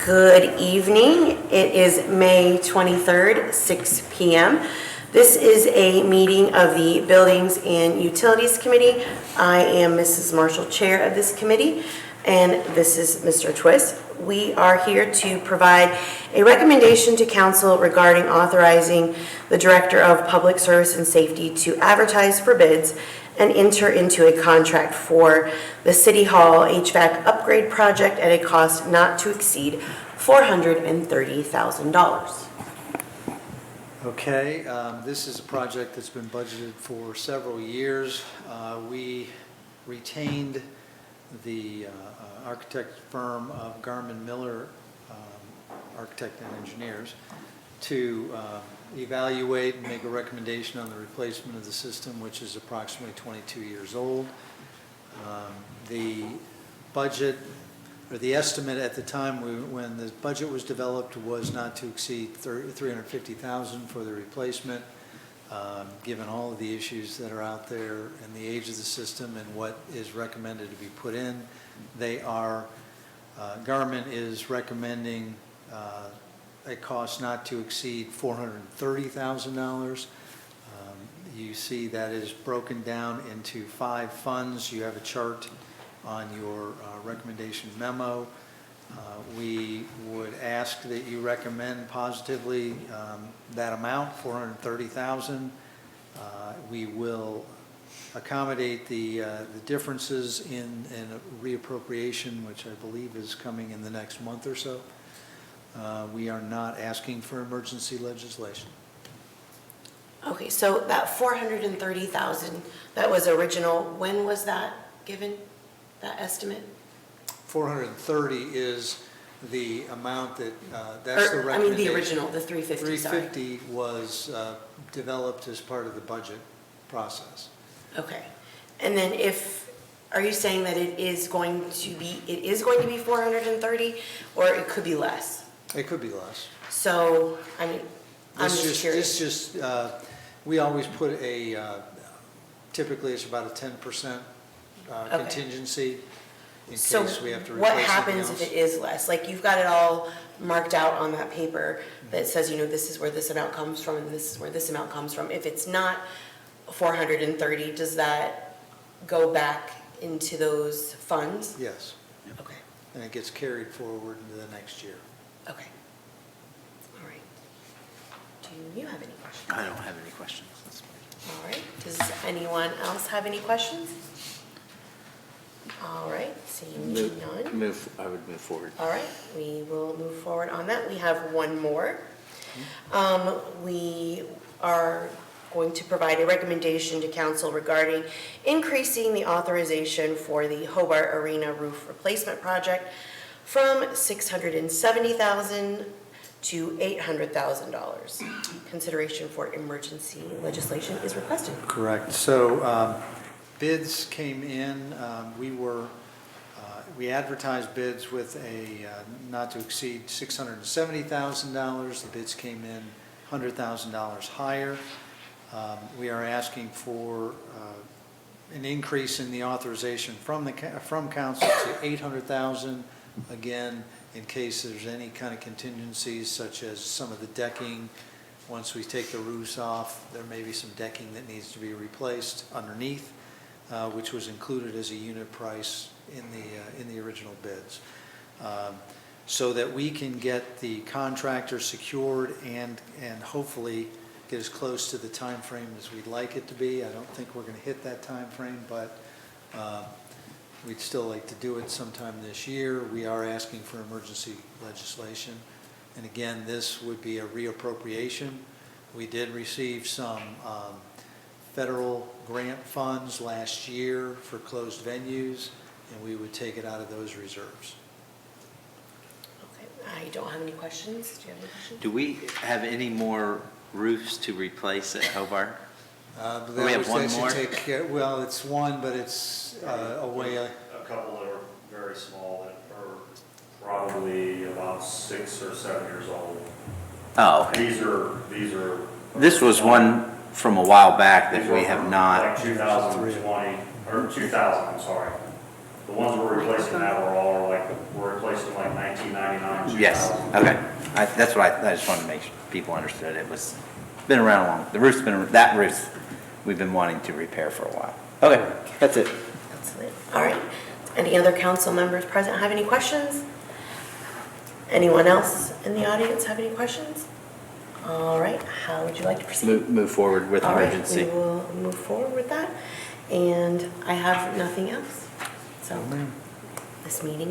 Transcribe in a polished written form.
Good evening. It is May 23rd, 6 p.m. This is a meeting of the Buildings and Utilities Committee. I am Mrs. Marshall, Chair of this committee, and this is Mr. Twist. We are here to provide a recommendation to council regarding authorizing the Director of Public Service and Safety to advertise for bids and enter into a contract for the City Hall HVAC upgrade project at a cost not to exceed $430,000. Okay, this is a project that's been budgeted for several years. We retained the architect firm of Garmin Miller Architect and Engineers to evaluate and make a recommendation on the replacement of the system, which is approximately 22 years old. The budget, or the estimate at the time when the budget was developed, was not to exceed $350,000 for the replacement. Given all of the issues that are out there and the age of the system and what is recommended to be put in, Garmin is recommending a cost not to exceed $430,000. You see that is broken down into 5 funds. You have a chart on your recommendation memo. We would ask that you recommend positively that amount, $430,000. We will accommodate the differences in a reappropriation, which I believe is coming in the next month or so. We are not asking for emergency legislation. Okay, so that $430,000, that was original. When was that given, that estimate? 430 is the amount that, that's the recommendation. I mean the original, the 350, sorry. 350 was developed as part of the budget process. Okay, and then are you saying that it is going to be 430, or it could be less? It could be less. So, I mean, I'm just curious. We always put typically it's about a 10% contingency in case we have to replace something else. So what happens if it is less? Like, you've got it all marked out on that paper that says, this is where this amount comes from and this is where this amount comes from. If it's not 430, does that go back into those funds? Yes. Okay. And it gets carried forward into the next year. Okay. All right. Do you have any questions? I don't have any questions. That's fine. All right. Does anyone else have any questions? All right. Seeing none. I would move forward. All right. We will move forward on that. We have one more. We are going to provide a recommendation to council regarding increasing the authorization for the Hobart Arena roof replacement project from $670,000 to $800,000. Consideration for emergency legislation is requested. Correct. So bids came in. We advertised bids with a not to exceed $670,000. The bids came in $100,000 higher. We are asking for an increase in the authorization from council to $800,000. Again, in case there's any kind of contingencies, such as some of the decking. Once we take the roofs off, there may be some decking that needs to be replaced underneath, which was included as a unit price in the original bids. So that we can get the contractor secured and hopefully get as close to the time frame as we'd like it to be. I don't think we're going to hit that time frame, but we'd still like to do it sometime this year. We are asking for emergency legislation. And again, this would be a reappropriation. We did receive some federal grant funds last year for closed venues, and we would take it out of those reserves. Okay, I don't have any questions. Do you have any questions? Do we have any more roofs to replace at Hobart? We have one more? Well, it's one, but it's away. A couple that are very small that are probably about 6 or 7 years old. Oh, okay. These are. This was one from a while back that we have not. Like 2020, or 2000, I'm sorry. The ones we're replacing now are all like, we're replacing like 19 1999, 2000. Yes, okay. That's what I just wanted to make sure people understood. It was, been around long. The roof's been, that roof, we've been wanting to repair for a while. Okay, that's it. That's it. All right. Any other council members present have any questions? Anyone else in the audience have any questions? All right, how would you like to proceed? Move forward with All right, emergency. we will move forward with that, and I have nothing else. So, this meeting is